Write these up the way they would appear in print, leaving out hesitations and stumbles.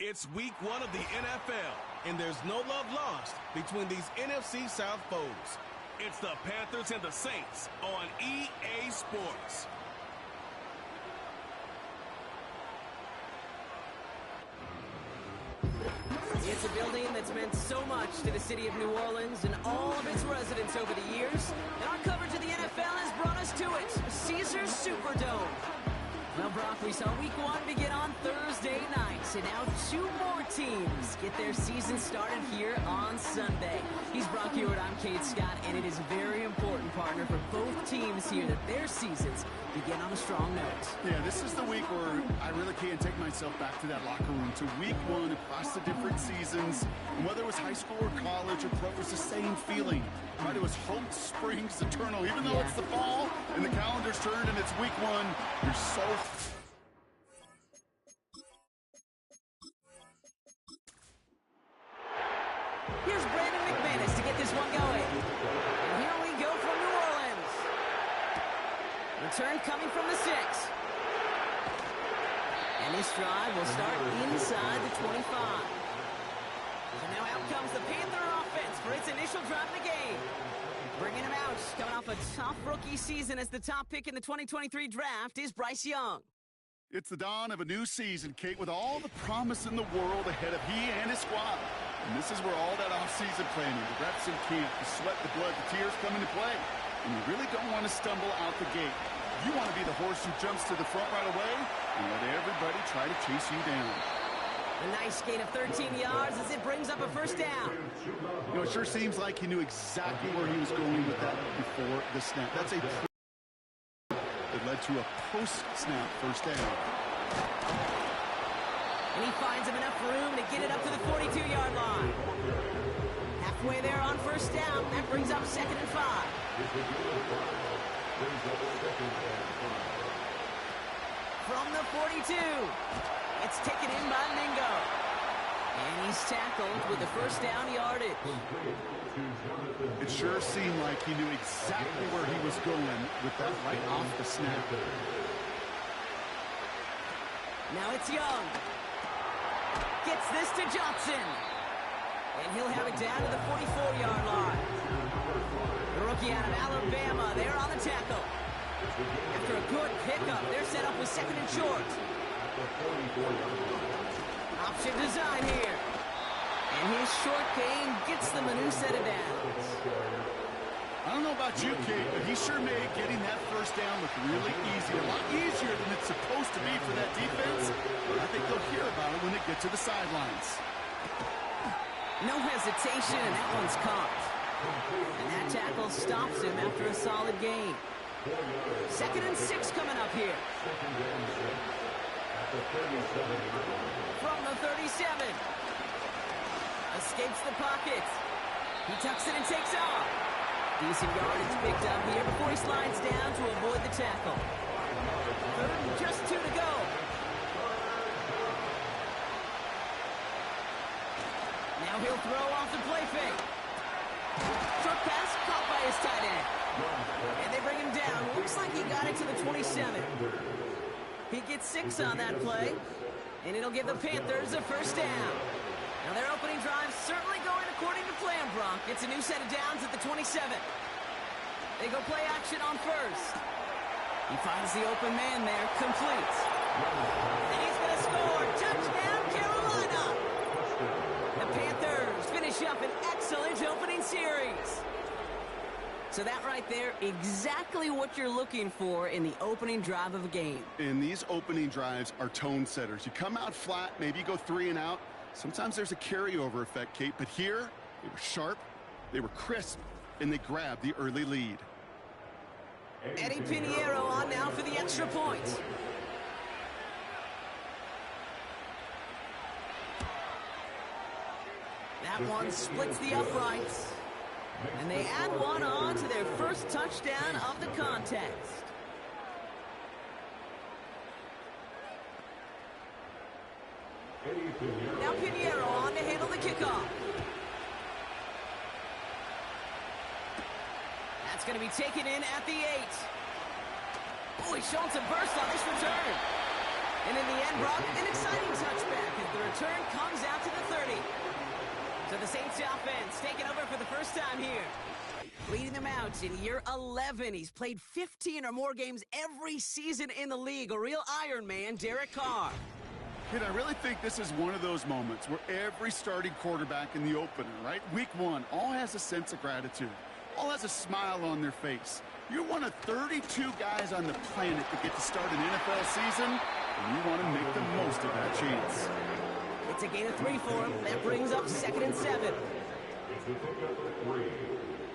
It's week 1 of the NFL, and there's no love lost between these NFC South foes. It's the Panthers and the Saints on EA Sports. It's a building that's meant so much to the city of New Orleans and all of its residents over the years. And our coverage of the NFL has brought us to it, Caesars Superdome. Well, Brock, we saw week 1 begin on Thursday night, and now 2 more teams get their season started here on Sunday. He's Brock Hewitt, I'm Kate Scott, and it is a very important, partner, for both teams here that their seasons begin on a strong note. Yeah, this is the week where I really can't take myself back to that locker room, to week 1 across the different seasons. And whether it was high school or college or pro, it was the same feeling. Right? It was hope springs eternal. Even though it's the fall and the calendar's turned and it's week 1, you're so... Here's Brandon McManus to get this one going. And here we go from New Orleans. Return coming from the 6. And this drive will start inside the 25. And now out comes the Panther offense for its initial drive of the game. Bringing him out, coming off a tough rookie season as the top pick in the 2023 draft is Bryce Young. It's the dawn of a new season, Kate, with all the promise in the world ahead of he and his squad. And this is where all that off-season planning, the reps in camp, the sweat, the blood, the tears come into play. And you really don't want to stumble out the gate. You want to be the horse who jumps to the front right away and let everybody try to chase you down. A nice gain of 13 yards as it brings up a first down. You know, it sure seems like he knew exactly where he was going with that before the snap. That's a that led to a post-snap first down. And he finds him enough room to get it up to the 42-yard line. Halfway there on first down. That brings up 2nd and 5. From the 42, it's taken in by Mingo. And he's tackled with the first down yardage. It sure seemed like he knew exactly where he was going with that right off the snap. Now it's Young. Gets this to Johnson. And he'll have it down to the 44-yard line. The rookie out of Alabama, they're on the tackle. After a good pickup, they're set up with 2nd and short. Option design here. And his short game gets them a new set of downs. I don't know about you, Kate, but he sure made getting that first down look really easy. A lot easier than it's supposed to be for that defense. But I think they'll hear about it when they get to the sidelines. No hesitation, and that one's caught. And that tackle stops him after a solid gain. 2nd and 6 coming up here. From the 37. Escapes the pocket. He tucks it and takes off. Decent yardage picked up here before he slides down to avoid the tackle. 3rd and just 2 to go. Now he'll throw off the play fake. Short pass caught by his tight end. And they bring him down. Looks like he got it to the 27. He gets 6 on that play. And it'll give the Panthers a first down. Now their opening drive certainly going according to plan, Brock. It's a new set of downs at the 27. They go play action on first. He finds the open man there, complete. And he's going to score. Touchdown, Carolina! The Panthers finish up an excellent opening series. So that right there, exactly what you're looking for in the opening drive of a game. And these opening drives are tone setters. You come out flat, maybe you go 3 and out. Sometimes there's a carryover effect, Kate, but here, they were sharp, they were crisp, and they grabbed the early lead. Eddie Pinheiro on now for the extra point. That one splits the uprights. And they add one on to their first touchdown of the contest. Now Pinheiro on to handle the kickoff. That's going to be taken in at the 8. Oh, he's showing some burst on this return. And in the end, Brock, an exciting touchback as the return comes out to the 30. So the Saints offense taking over for the first time here. Leading them out in year 11. He's played 15 or more games every season in the league. A real Iron Man, Derek Carr. Kid, I really think this is one of those moments where every starting quarterback in the opener, right? Week 1, all has a sense of gratitude. All has a smile on their face. You're one of 32 guys on the planet that get to start an NFL season, and you want to make the most of that chance. It's a gain of 3 for him. That brings up 2nd and 7. It's a pickup of 3.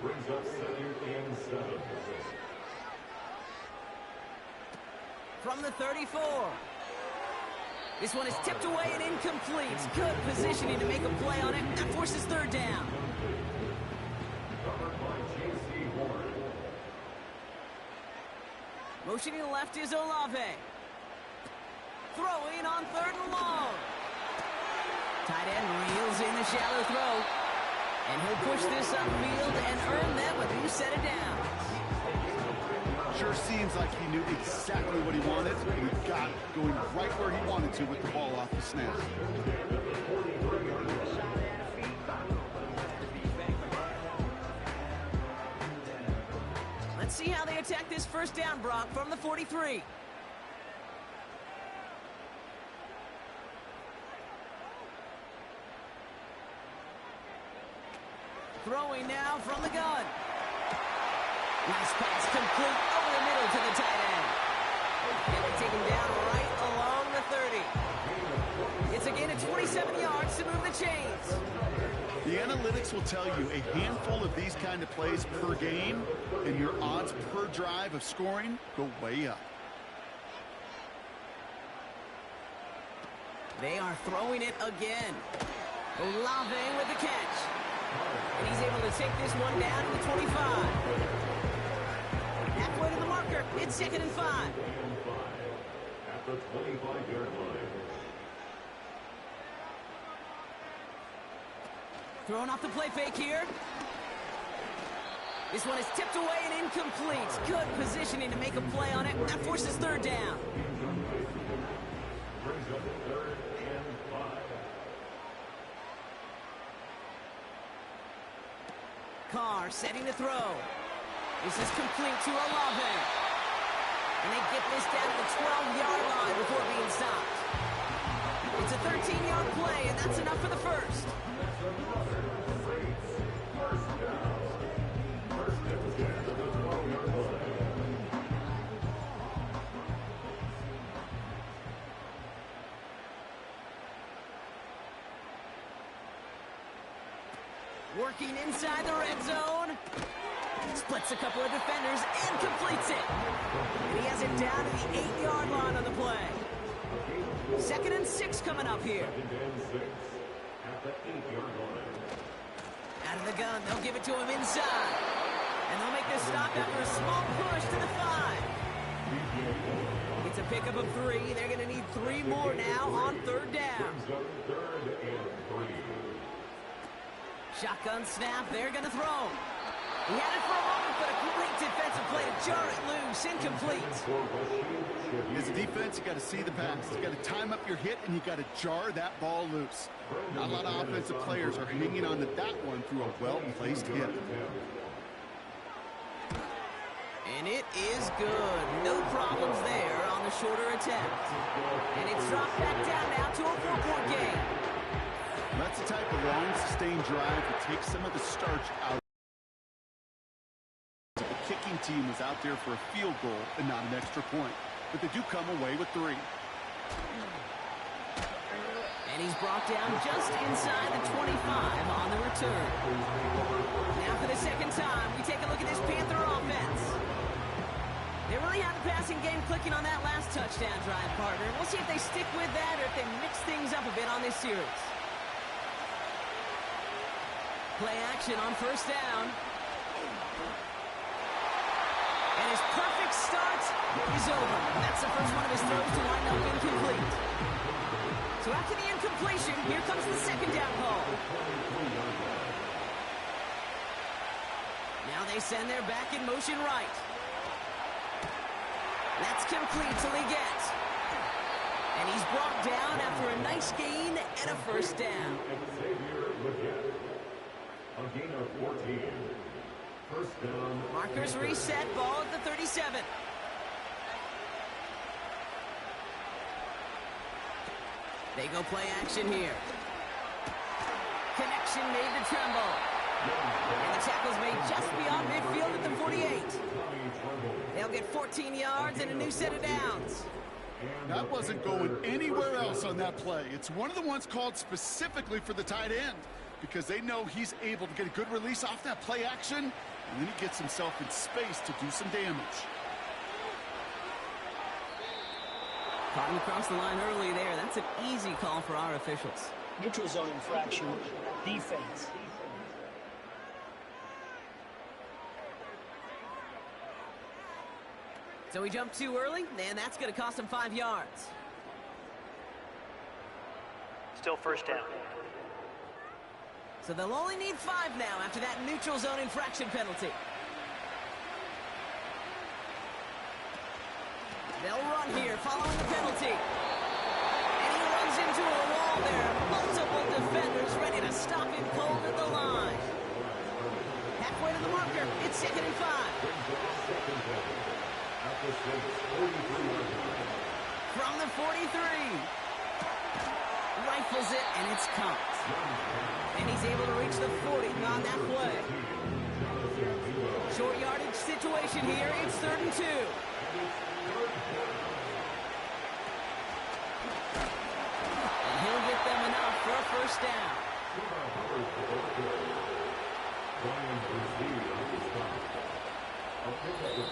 Brings up 2nd and 7. From the 34. This one is tipped away and incomplete. Good positioning to make a play on it. That forces 3rd down. Motioning left is Olave. Throwing on 3rd and long. Tight end reels in the shallow throw. And he'll push this upfield and earn them a new set of downs. Sure seems like he knew exactly what he wanted, and he got it, going right where he wanted to with the ball off the snap. Let's see how they attack this 1st down, Brock, from the 43. Throwing now from the gun. Nice pass complete over the middle to the tight end. And they take him down right along the 30. It's a gain of 27 yards to move the chains. The analytics will tell you a handful of these kind of plays per game, and your odds per drive of scoring go way up. They are throwing it again. Olave with the catch. And he's able to take this one down to the 25. Halfway to the marker. It's 2nd and 5. At the 25-yard line. Throwing off the play fake here. This one is tipped away and incomplete. Good positioning to make a play on it. That forces 3rd down. Brings up 3rd and 5. Carr setting to throw. This is complete to Olave. And they get this down to the 12-yard line before being stopped. It's a 13-yard play, and that's enough for the 1st. Working inside the red zone. Splits a couple of defenders and completes it. And he has it down to the 8-yard line on the play. 2nd and 6 coming up here. 2nd and 6 at the 8-yard line. Out of the gun, they'll give it to him inside. And they'll make this stop after a small push to the 5. It's a pickup of 3. They're going to need 3 more now on 3rd down. Shotgun snap, they're going to throw. He had it for a moment, but a great defensive play to jar it loose, incomplete. As a defense, you got to see the pass. You got to time up your hit, and you got to jar that ball loose. Not a lot of offensive players are hanging on to that one through a well-placed hit. And it is good. No problems there on the shorter attempt. And it's dropped back down now to a 4-point game. That's the type of long, sustained drive that takes some of the starch out. The kicking team is out there for a field goal and not an extra point. But they do come away with 3. And he's brought down just inside the 25 on the return. Now for the 2nd time, we take a look at this Panther offense. They really had the passing game clicking on that last touchdown drive, partner. We'll see if they stick with that or if they mix things up a bit on this series. Play action on 1st down. And his perfect start is over. That's the first one of his throws to wind up incomplete. So after the incompletion, here comes the 2nd down call. Now they send their back in motion right. That's complete to Leggett. And he's down after a nice gain and a first down. A gain of 14. First down. Markers reset, ball at the 37. They go play action here. Connection made to Tremble. And the tackle's made just beyond midfield at the 48. They'll get 14 yards and a new set of downs. That wasn't going anywhere else on that play. It's one of the ones called specifically for the tight end because they know he's able to get a good release off that play action, and then he gets himself in space to do some damage. Caught him across the line early there. That's an easy call for our officials. Neutral zone infraction, defense. So he jumped too early, and that's going to cost him 5 yards. Still first down. So they'll only need 5 now after that neutral zone infraction penalty. They'll run here following the penalty. And he runs into a wall there. Multiple defenders ready to stop him cold at the line. Halfway to the marker. It's 2nd and 5. From the 43. Rifles it, and it's caught. And he's able to reach the 40 on that play. Short yardage situation here. It's 3rd and 2. And he'll get them enough for a first down.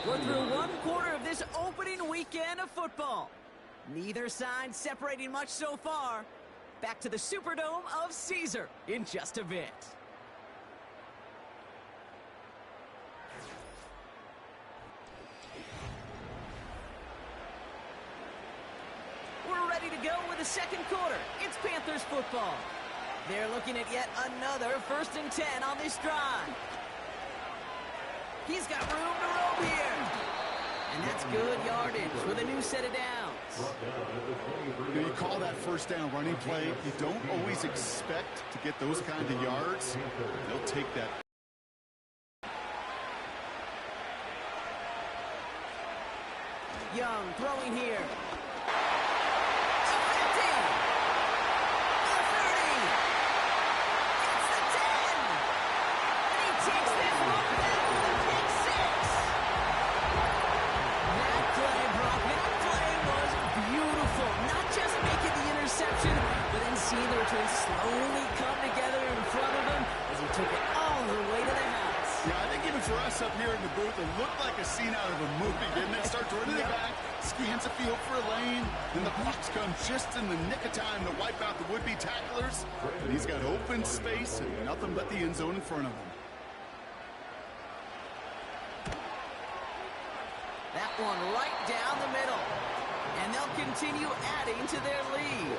We're through 1 quarter of this opening weekend of football. Neither side separating much so far. Back to the Superdome of Caesar in just a bit. We're ready to go with the 2nd quarter. It's Panthers football. They're looking at yet another 1st and 10 on this drive. He's got room to roam here. And that's good yardage with a new set of downs. You call that first down running play. You don't always expect to get those kind of yards. They'll take that. Young throwing here. Slowly come together in front of him as he took it all the way to the house. Yeah, I think even for us up here in the booth, it looked like a scene out of a movie, didn't it? Starts running it back, scans the field for a lane, then the blocks come just in the nick of time to wipe out the would-be tacklers. And he's got open space and nothing but the end zone in front of him. That one right down the middle. And they'll continue adding to their lead.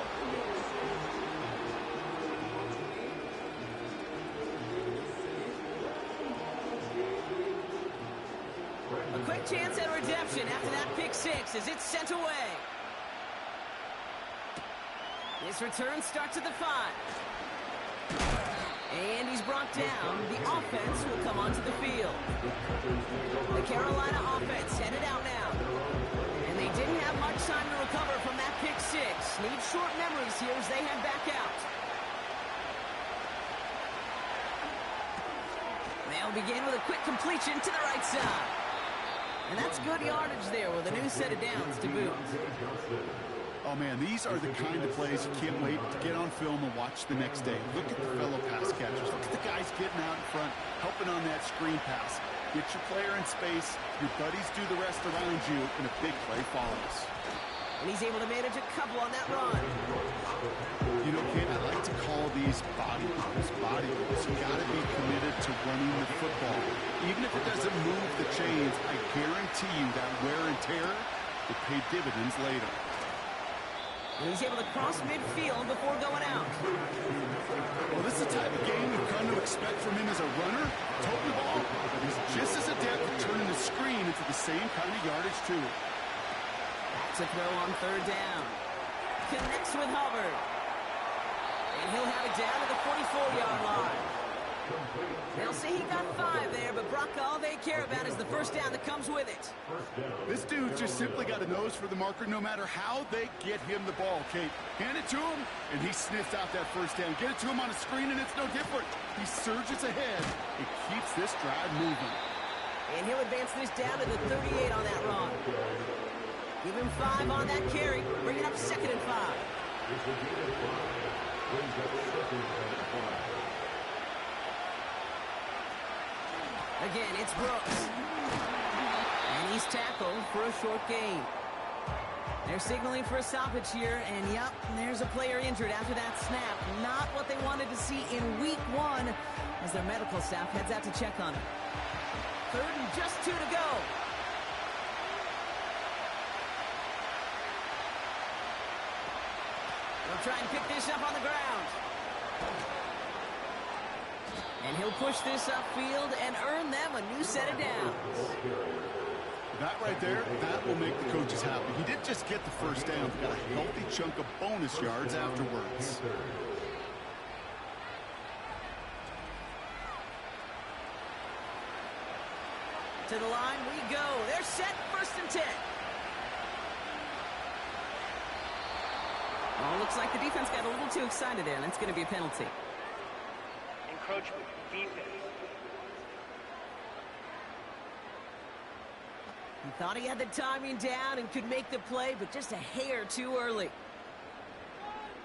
A quick chance at redemption after that pick 6 as it's sent away. This return starts at the 5. And he's brought down. The offense will come onto the field. The Carolina offense headed out now. And they didn't have much time to recover from that pick 6. Need short memories here as they head back out. They'll begin with a quick completion to the right side. And that's good yardage there with a new set of downs to boot. Oh, man, these are the kind of plays you can't wait to get on film and watch the next day. Look at the fellow pass catchers. Look at the guys getting out in front, helping on that screen pass. Get your player in space. Your buddies do the rest around you, and a big play follows. And he's able to manage a couple on that run. You know, Kate, I like to call these body blows. Body blows. You got to be committed to running the football. Even if it doesn't move the chains, I guarantee you that wear and tear will pay dividends later. And he's able to cross midfield before going out. Well, this is the type of game we've come to expect from him as a runner, toting the ball, but he's just as adept at turning the screen into the same kind of yardage, too. Back to throw on 3rd down. Connects with Hubbard. And he'll have it down to the 44-yard line. They'll say he got 5 there, but Brock, all they care about is the first down that comes with it. This dude just simply got a nose for the marker no matter how they get him the ball, Kate. Hand it to him, and he sniffs out that first down. Get it to him on a screen, and it's no different. He surges ahead and keeps this drive moving. And he'll advance this down to the 38 on that run. Give him 5 on that carry. Bring it up 2nd and 5. Again, it's Brooks. And he's tackled for a short gain. They're signaling for a stoppage here, and yep, there's a player injured after that snap. Not what they wanted to see in week 1 as their medical staff heads out to check on him. 3rd and just 2 to go. They'll try and pick this up on the ground. And he'll push this upfield and earn them a new set of downs. That right there, that will make the coaches happy. He didn't just get the first down, he got a healthy chunk of bonus yards afterwards. To the line we go. They're set, 1st and 10. Oh, looks like the defense got a little too excited there. That's going to be a penalty. Encroachment, defense. He thought he had the timing down and could make the play, but just a hair too early.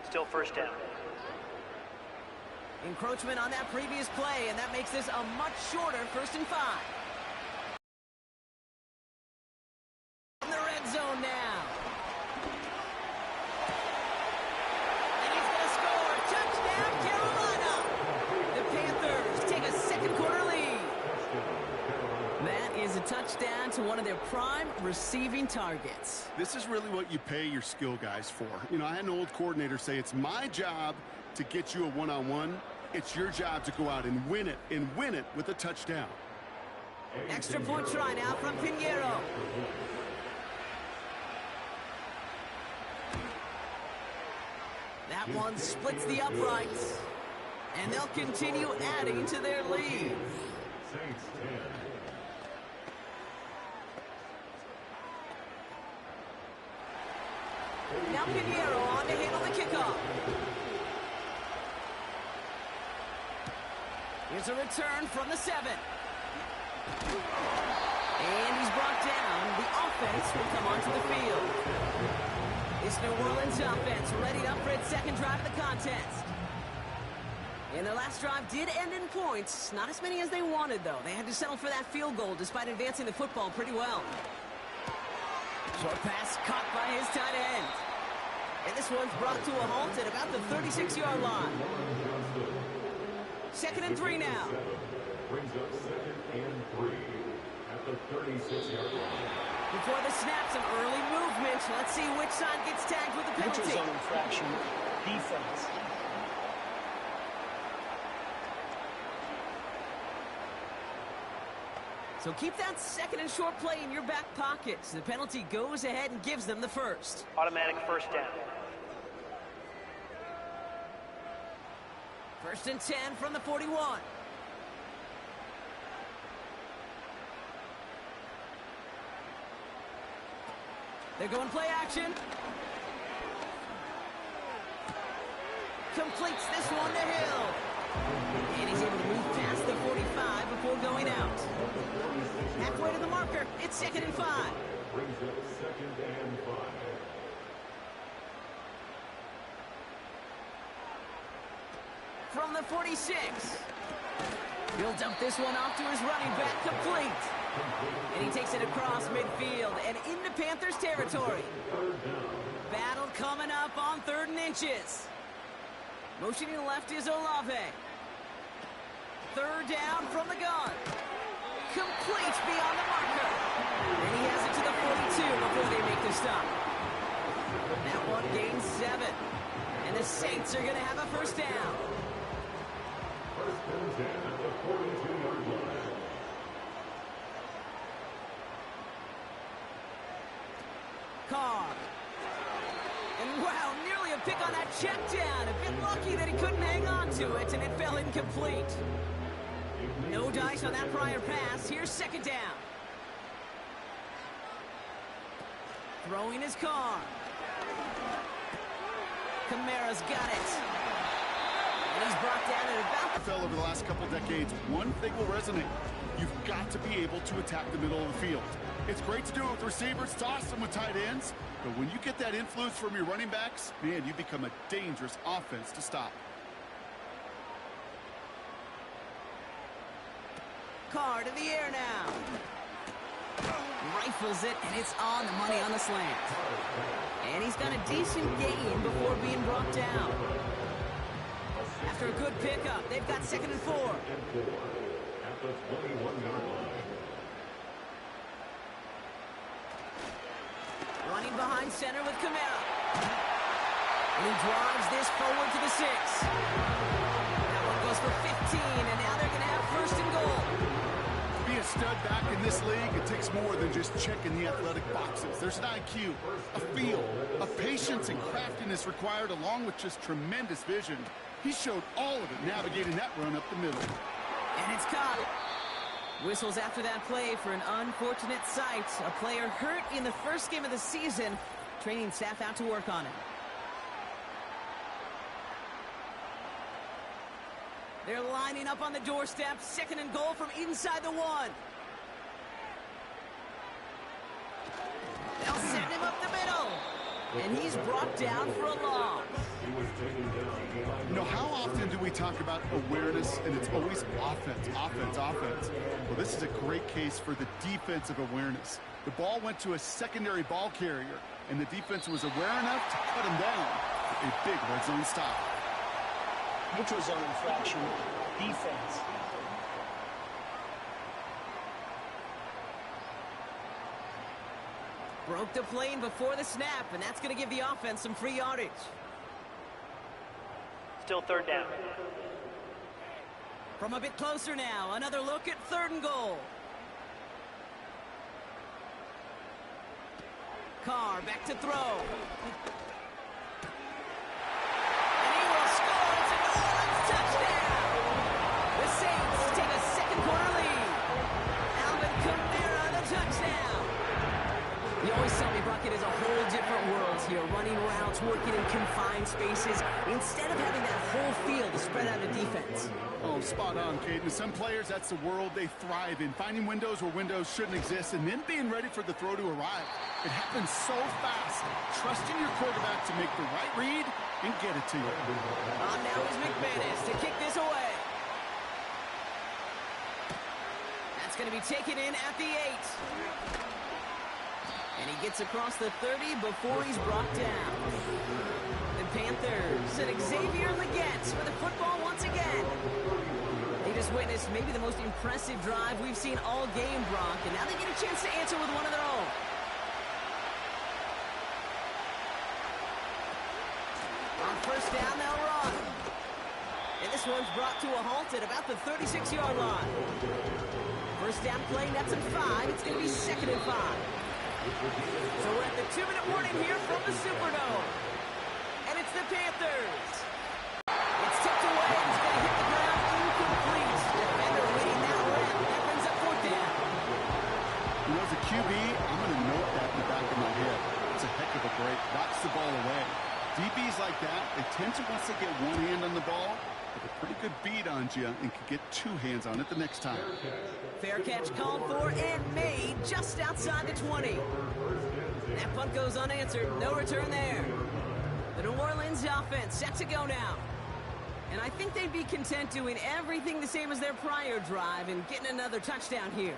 Still first down. Encroachment on that previous play, and that makes this a much shorter 1st and 5. In the red zone now. And he's going to score. Touchdown, Carolina. The Panthers take a 2nd quarter lead. That is a touchdown to one of their prime receiving targets. This is really what you pay your skill guys for. You know, I had an old coordinator say it's my job to get you a one-on-one. It's your job to go out and win it with a touchdown. Extra point try now from Pinheiro. That one splits the uprights. And they'll continue adding to their lead. Now Pinheiro on to handle the kickoff. Here's a return from the 7. And he's brought down. The offense will come onto the field. This New Orleans offense readied up for its 2nd drive of the contest. And their last drive did end in points. Not as many as they wanted, though. They had to settle for that field goal despite advancing the football pretty well. Short pass caught by his tight end. And this one's brought to a halt at about the 36-yard line. 2nd and 3 now. Brings up 2nd and 3 at the 36-yard line. Before the snap, some early movement. Let's see which side gets tagged with the Neutral penalty. zone infraction, defense. So keep that 2nd and short play in your back pocket. The penalty goes ahead and gives them the 1st. Automatic first down. 1st and 10 from the 41. They're going play action. Completes this one to Hill. And he's able to move past the 45 before going out. Halfway to the marker. It's 2nd and 5. Brings up 2nd and 5. From the 46. He'll dump this one off to his running back, complete. And he takes it across midfield and into Panthers territory. Battle coming up on 3rd and inches. Motioning left is Olave. 3rd down from the gun. Complete beyond the marker. And he has it to the 42 before they make the stop. That one gains 7. And the Saints are going to have a 1st down. 1st and 10 at the 42-yard line. Carr. And wow, nearly good pick on that check down. A bit lucky that he couldn't hang on to it, and it fell incomplete. No dice on that prior pass. Here's second down. Throwing his car. Kamara's got it. And he's brought down at about the... Over the last couple decades, one thing will resonate. You've got to be able to attack the middle of the field. It's great to do it with receivers, toss them with tight ends, but when you get that influence from your running backs, man, you become a dangerous offense to stop. Carr to the air now. Rifles it, and it's on the money on the slant. And he's got a decent gain before being brought down. After a good pickup, they've got 2nd and 4. At the 21-yard line. Running behind center with Kamara. And he drives this forward to the 6. That one goes for 15, and now they're going to have 1st and goal. To be a stud back in this league, it takes more than just checking the athletic boxes. There's an IQ, a feel, a patience and craftiness required, along with just tremendous vision. He showed all of it navigating that run up the middle. And it's caught. Whistles after that play for an unfortunate sight. A player hurt in the first game of the season. Training staff out to work on it. They're lining up on the doorstep. 2nd and goal from inside the 1. They'll send him up the middle. And he's brought down for a loss. You know, how often do we talk about awareness, and it's always offense, offense, offense? Well, this is a great case for the defensive awareness. The ball went to a secondary ball carrier, and the defense was aware enough to cut him down. A big red zone stop. Neutral zone infraction. Defense. Broke the plane before the snap, and that's going to give the offense some free yardage. Still 3rd down. From a bit closer now, another look at 3rd and goal. Carr back to throw. And he will score. It's a New Orleans touchdown. The Saints take a 2nd quarter lead. Alvin Kamara, the touchdown. You always tell me, Bucket, is a whole different world here. Running routes, working in confined spaces, instead of having that whole field to spread out a defense. Oh, spot on, Kate. And some players, that's the world they thrive in. Finding windows where windows shouldn't exist, and then being ready for the throw to arrive. It happens so fast. Trusting your quarterback to make the right read and get it to you. On now is McManus to kick this away. That's going to be taken in at the 8. And he gets across the 30 before he's brought down. The Panthers and Xavier Legette with the football once again. They just witnessed maybe the most impressive drive we've seen all game, Brock, and now they get a chance to answer with one of their own. On 1st down, they'll run. And this one's brought to a halt at about the 36-yard line. 1st down play, nets at 5. It's going to be 2nd and 5. So we're at the 2-minute warning here from the Superdome. And it's the Panthers. It's tipped away. It's going to hit the ground incomplete. Defender leading that rep. That brings up 4th down. You know, as a QB, I'm going to note that in the back of my head. It's a heck of a break. Knocks the ball away. DBs like that, they tend to, once they get one hand on the ball, have a pretty good beat on you and can get 2 hands on it the next time. Fair catch called for and made just outside the 20. That punt goes unanswered. No return there. The New Orleans offense set to go now. And I think they'd be content doing everything the same as their prior drive and getting another touchdown here.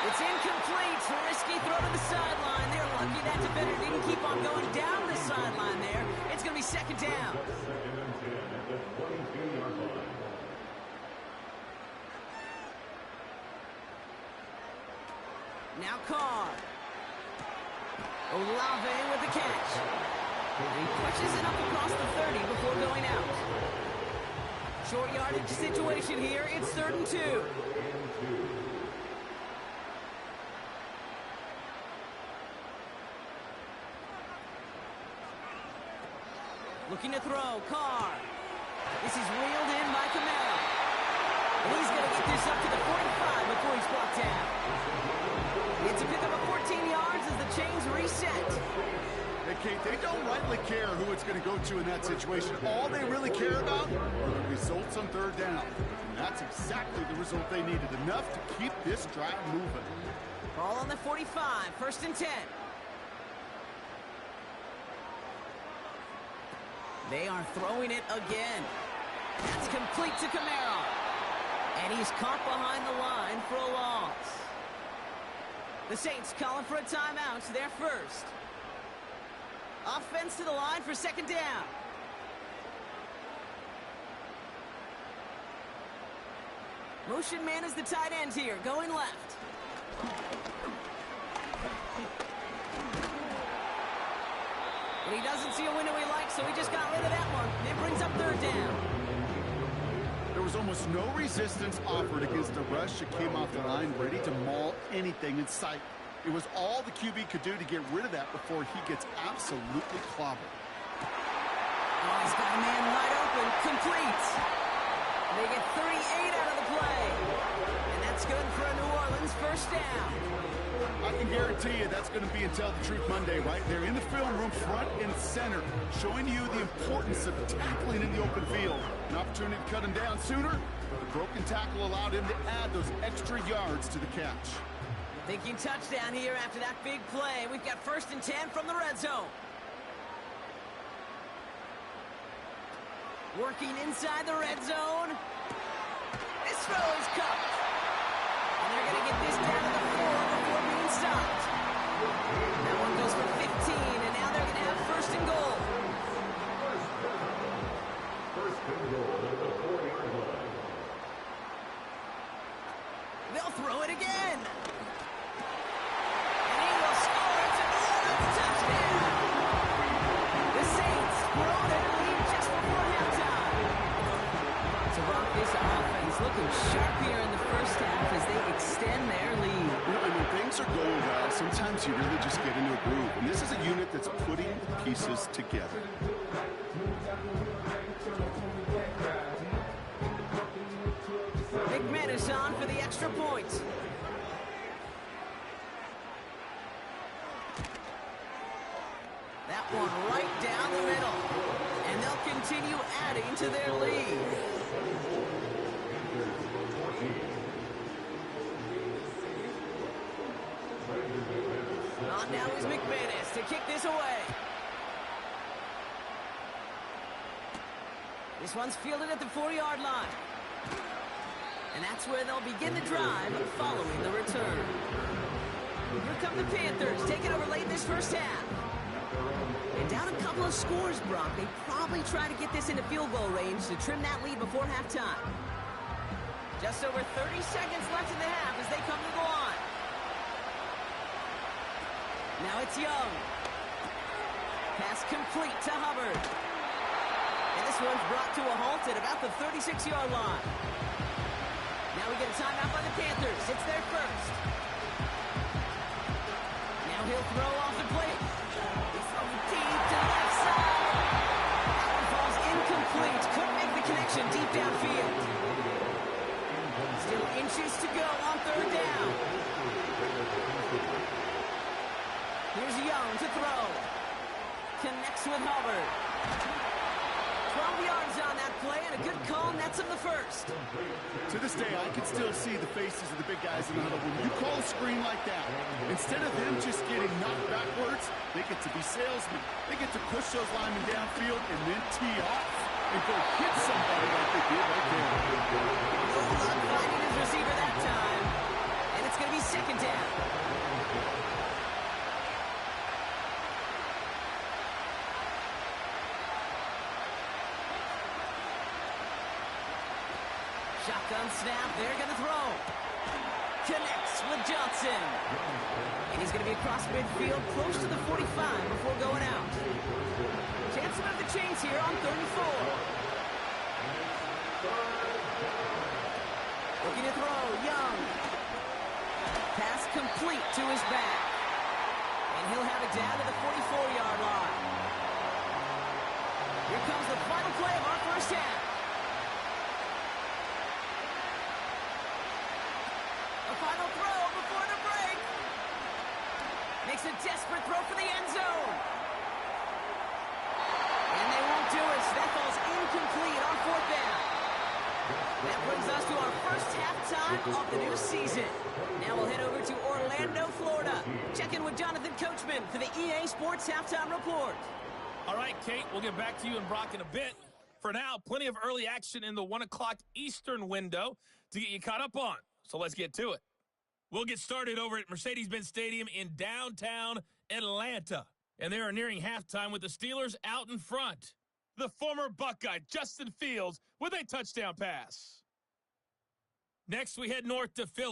It's incomplete. Risky throw to the sideline. They're lucky that defender didn't keep on going down the sideline there. It's going to be 2nd down. Now Carr. Olave with the catch. He pushes it up across the 30 before going out. Short yardage situation here. It's 3rd and 2. Looking to throw. Carr. This is reeled in by Camaro. And he's going to get this up to the 45 before he's brought down. It's a pickup of 14 yards as the chains reset. Hey, Kate, they don't rightly care who it's going to go to in that situation. All they really care about are the results on third down. And that's exactly the result they needed. Enough to keep this drive moving. Ball on the 45, 1st and 10. They are throwing it again. That's complete to Camaro. And he's caught behind the line for a loss. The Saints calling for a timeout. They're first. Offense to the line for 2nd down. Motion man is the tight end here, going left. But he doesn't see a window he likes, so he just got rid of that one. It brings up 3rd down. There was almost no resistance offered against a rush that came off the line ready to maul anything in sight. It was all the QB could do to get rid of that before he gets absolutely clobbered. Oh, he's got a man wide open. Complete. They get 38 out of the play. And that's good for a New Orleans 1st down. I can guarantee you that's going to be in Tell the Truth Monday right there in the film room, front and center, showing you the importance of tackling in the open field. An opportunity to cut him down sooner. The broken tackle allowed him to add those extra yards to the catch. Thinking touchdown here after that big play. We've got 1st and 10 from the red zone. Working inside the red zone. This throw is cut. And they're going to get this down to the 4 before being stopped. That one goes for 15, and now they're going to have 1st and goal. First and goal at the 40-yard line. They'll throw it again. And he will score. It's a touchdown. The Saints grow their lead just before halftime. So Brock, this offense looking sharp here in the 1st half as they extend their lead. You know, and when things are going well, sometimes you really just get into a groove. And this is a unit that's putting the pieces together. McManus on for the extra point. That one right down the middle. And they'll continue adding to their lead. On now is McManus to kick this away. This one's fielded at the 4-yard line. And that's where they'll begin the drive following the return. Here come the Panthers, taking over late in this 1st half. And down a couple of scores, Brock. They probably try to get this into field goal range to trim that lead before halftime. Just over 30 seconds left in the half as they come to the line. Now it's Young. Pass complete to Hubbard. And this one's brought to a halt at about the 36-yard line. Now we get a timeout by the Panthers. It's their 1st. Now he'll throw off the plate. He's throwing deep to the left side. That one falls incomplete. Couldn't make the connection deep downfield. Still inches to go on 3rd down. Here's Young to throw. Connects with Hubbard. 12 yards on that play, and a good call nets him the 1st. To this day, I can still see the faces of the big guys in the huddle. When you call a screen like that, instead of them just getting knocked backwards, they get to be salesmen. They get to push those linemen downfield and then tee off and go hit somebody like they did right there. Not finding his receiver that time, and it's going to be 2nd down. Shotgun snap, they're going to throw. Connects with Johnson. And he's going to be across midfield, close to the 45 before going out. Chance to move the chains here on 3rd and 4. Looking to throw, Young. Pass complete to his back. And he'll have it down to the 44-yard line. Here comes the final play of our first half. A final throw before the break. Makes a desperate throw for the end zone. And they won't do it. So that falls incomplete on fourth down. That brings us to our first halftime of the new season. Now we'll head over to Orlando, Florida. Check in with Jonathan Coachman for the EA Sports Halftime Report. All right, Kate, we'll get back to you and Brock in a bit. For now, plenty of early action in the 1 o'clock Eastern window to get you caught up on. So let's get to it. We'll get started over at Mercedes-Benz Stadium in downtown Atlanta. And they are nearing halftime with the Steelers out in front. The former Buckeye, Justin Fields, with a touchdown pass. Next, we head north to Philly.